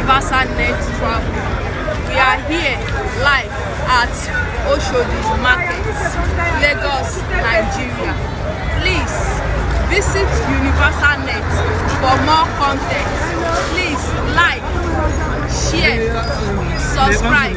Universal Net Travel. We are here live at Oshodi Market, Lagos, Nigeria. Please visit Universal Net for more content. Please like, share, subscribe.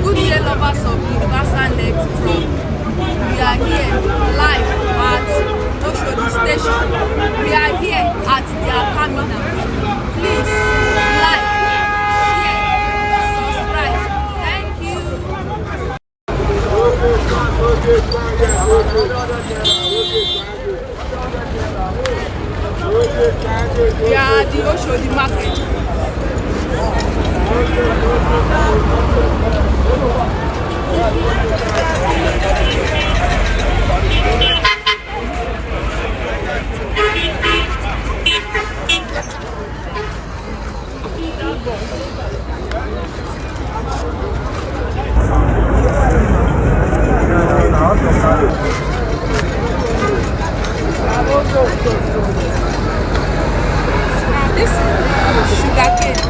Good day, lovers of Universal Net Travel. We are here live at Oshodi Station. We are here at their terminal. Please like, share, subscribe. Thank you. We are at the Oshodi Market. This is sugar cane.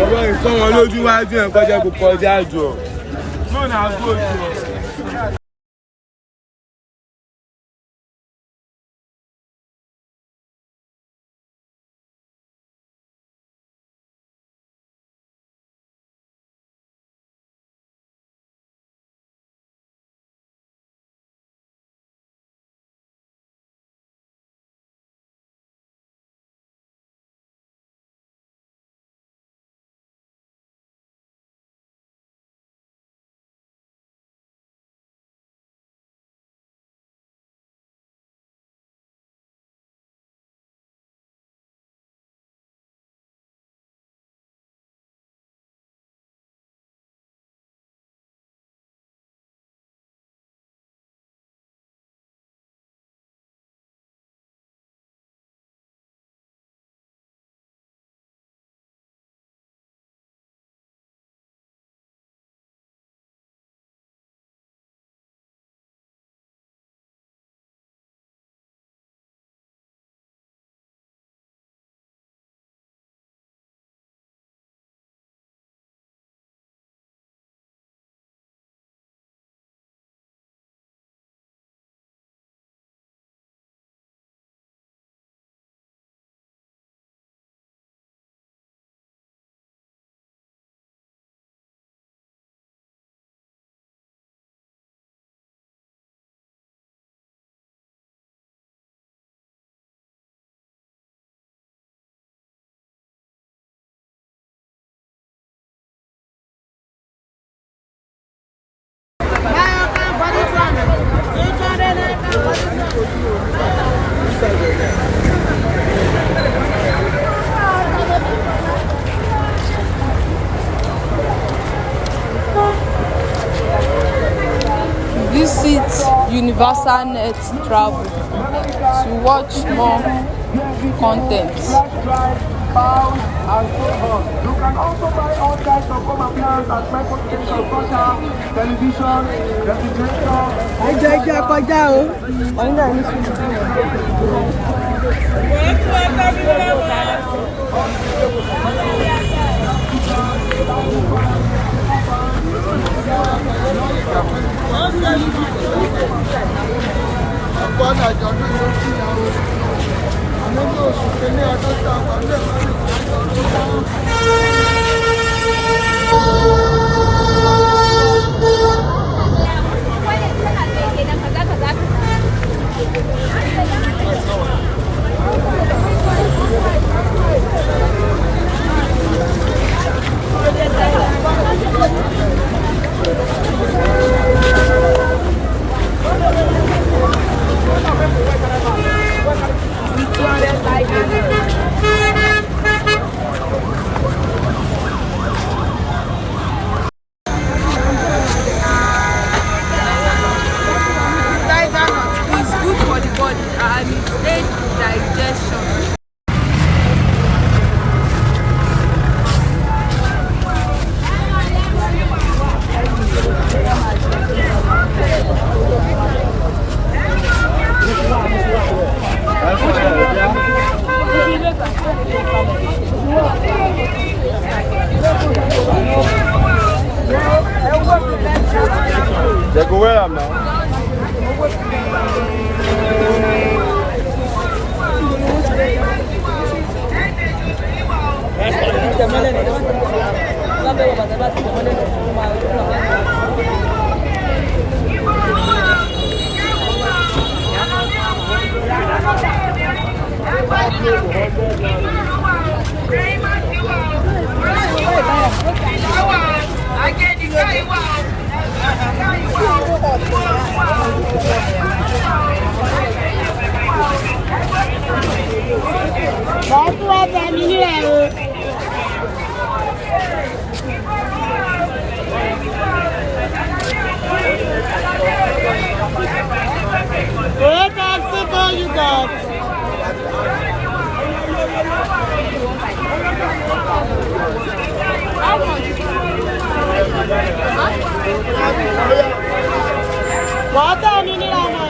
Ọ̀rọ̀ ìfọ̀rọ̀ lójú wájú ẹ̀ kọjá kò kọjá jù ọ́. Lónìí àgbo jù ọ́. Universal Net Travel to watch more content. Bows and so on. You can also buy all types of home appliances and microstations such as television, refrigerator. It's good for the body and it aids digestion. They go where I'm now. You got. What are you doing?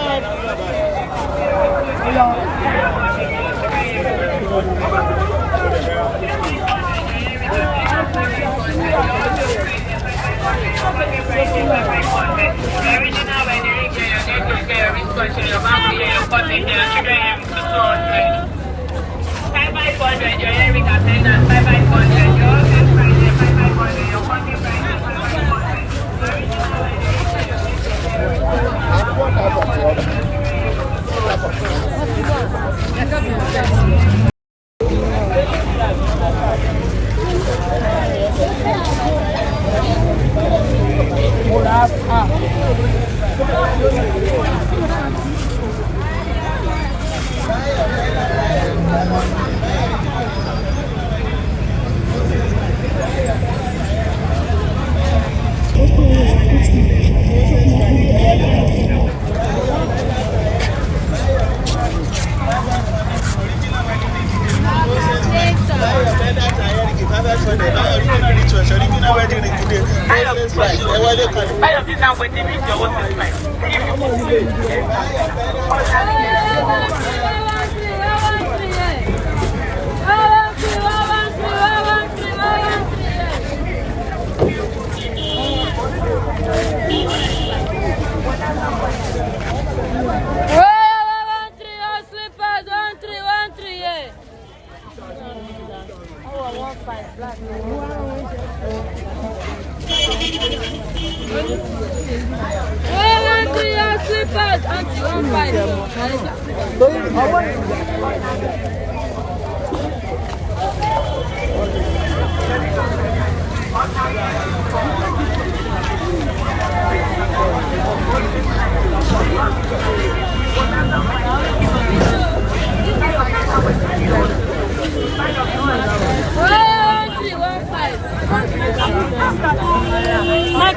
My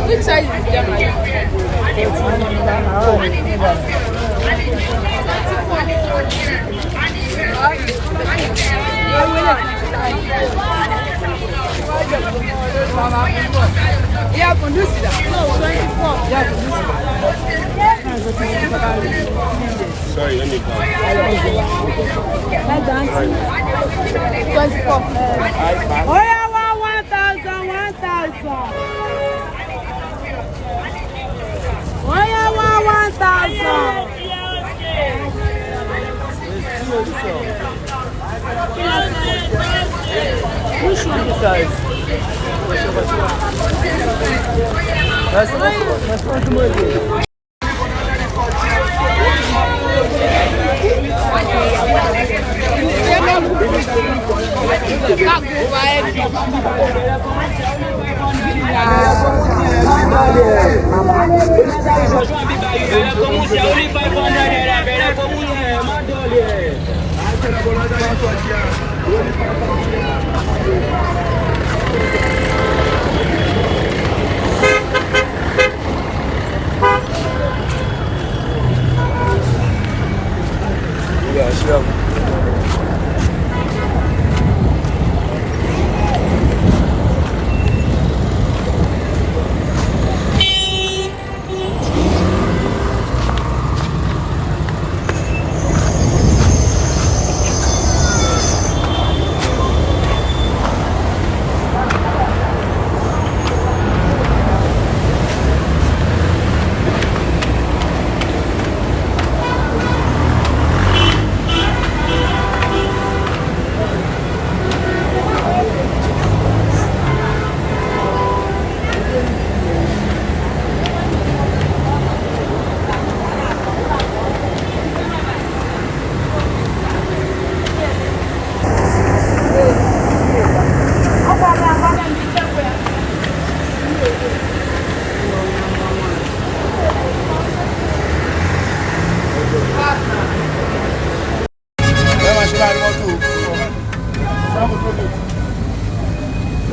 Which size is them like? Yeah, can you see that? No, 24. Yeah, can you see that? Sorry, let me come. 24. Oh yeah, 1,000, 1,000. Oh yeah, 1,000. Which one is size? That's not the movie. Yeah, sure.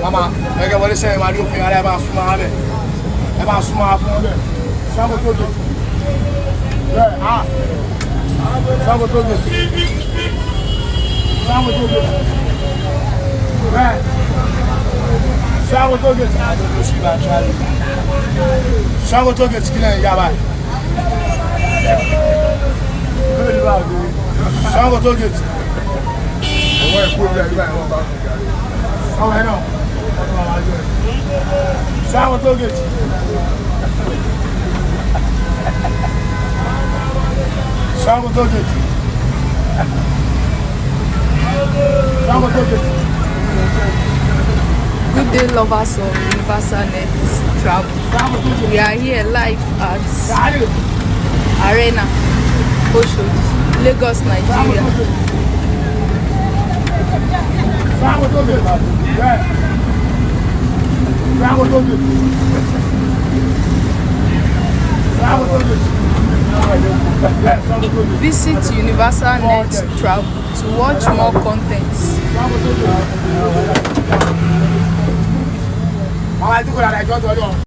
Mama, I got what they say, my new thing, I have a small bit. I have a small bit. Some of it. Yeah, some of it. Some of it. Right. Some of it. I don't know if I'm trying. Some of it, killing Yaba. Some of it. Oh, I know. Sour Doggett. Sour Doggett. Sour Doggett. Good day, lovers of Universal Net Travel. We are here live at Arena, Oshodi, Lagos, Nigeria. Sour Doggett. Yeah. Sour Doggett. Sour Doggett. Visit Universal Net Travel to watch more contents. Àwọn àdúgbò rà ẹjọ́ tó ọjọ́.